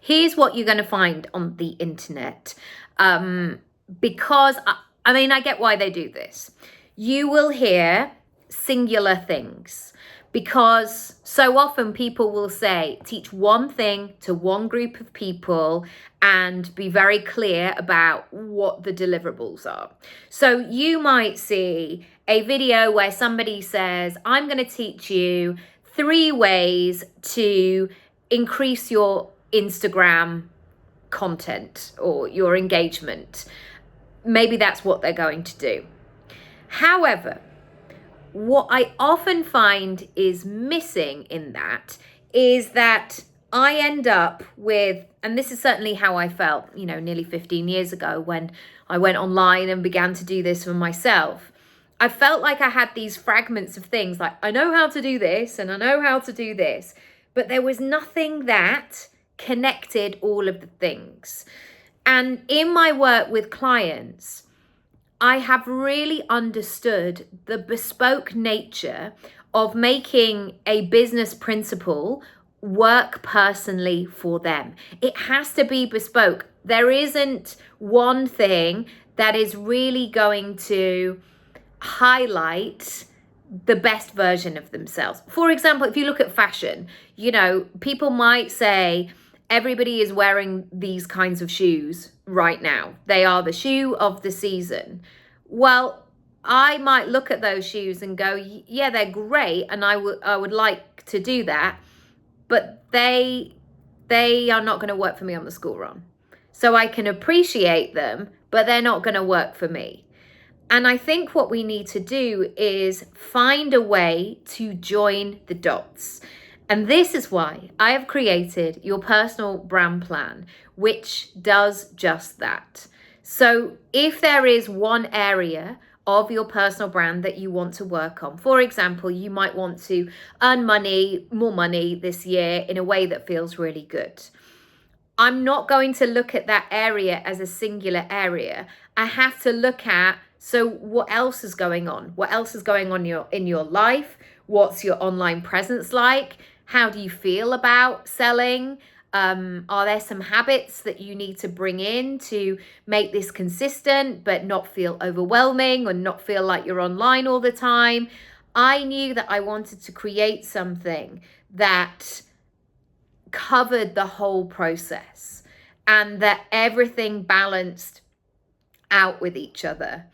Here's what you're going to find on the internet. Because, I mean, I get why they do this. You will hear singular things because so often people will say, teach one thing to one group of people and be very clear about what the deliverables are. So you might see a video where somebody says, I'm going to teach you 3 ways to increase your Instagram content or your engagement. Maybe that's what they're going to do. However, what I often find is missing in that is that I end up with, and this is certainly how I felt, nearly 15 years ago when I went online and began to do this for myself. I felt like I had these fragments of things like, I know how to do this and I know how to do this, but there was nothing that connected all of the things. And in my work with clients, I have really understood the bespoke nature of making a business principle work personally for them. It has to be bespoke. There isn't one thing that is really going to highlight the best version of themselves. For example, if you look at fashion, people might say, everybody is wearing these kinds of shoes right now. They are the shoe of the season. Well, I might look at those shoes and go, yeah, they're great, and I would like to do that, but they are not going to work for me on the school run. So I can appreciate them, but they're not going to work for me. And I think what we need to do is find a way to join the dots. And this is why I have created your personal brand plan, which does just that. So if there is one area of your personal brand that you want to work on, for example, you might want to earn more money this year in a way that feels really good. I'm not going to look at that area as a singular area. I have to look at, so what else is going on? What else is going on in your life? What's your online presence like? How do you feel about selling? Are there some habits that you need to bring in to make this consistent but not feel overwhelming or not feel like you're online all the time? I knew that I wanted to create something that covered the whole process and that everything balanced out with each other.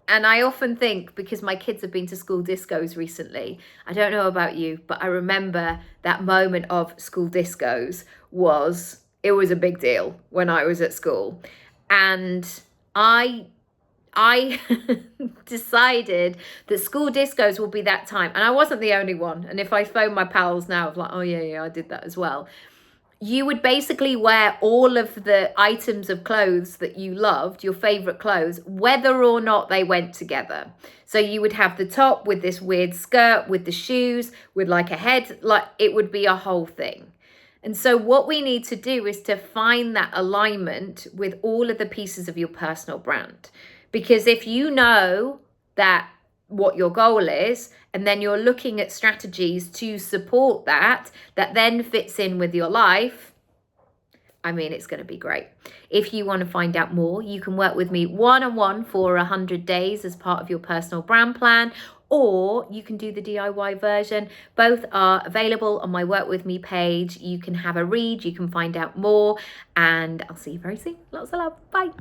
And I often think, because my kids have been to school discos recently, I don't know about you, but I remember that moment of school discos was a big deal when I was at school. And I decided that school discos will be that time. And I wasn't the only one. And if I phone my pals now, I'm like, oh yeah, I did that as well. You would basically wear all of the items of clothes that you loved, your favorite clothes, whether or not they went together. So you would have the top with this weird skirt, with the shoes, with like a head, like it would be a whole thing. And so what we need to do is to find that alignment with all of the pieces of your personal brand. Because if you know that what your goal is, and then you're looking at strategies to support that then fits in with your life, I mean, it's going to be great. If you want to find out more, you can work with me one-on-one for 100 days as part of your personal brand plan, or you can do the DIY version. Both are available on my Work With Me page. You can have a read, you can find out more, and I'll see you very soon. Lots of love. Bye.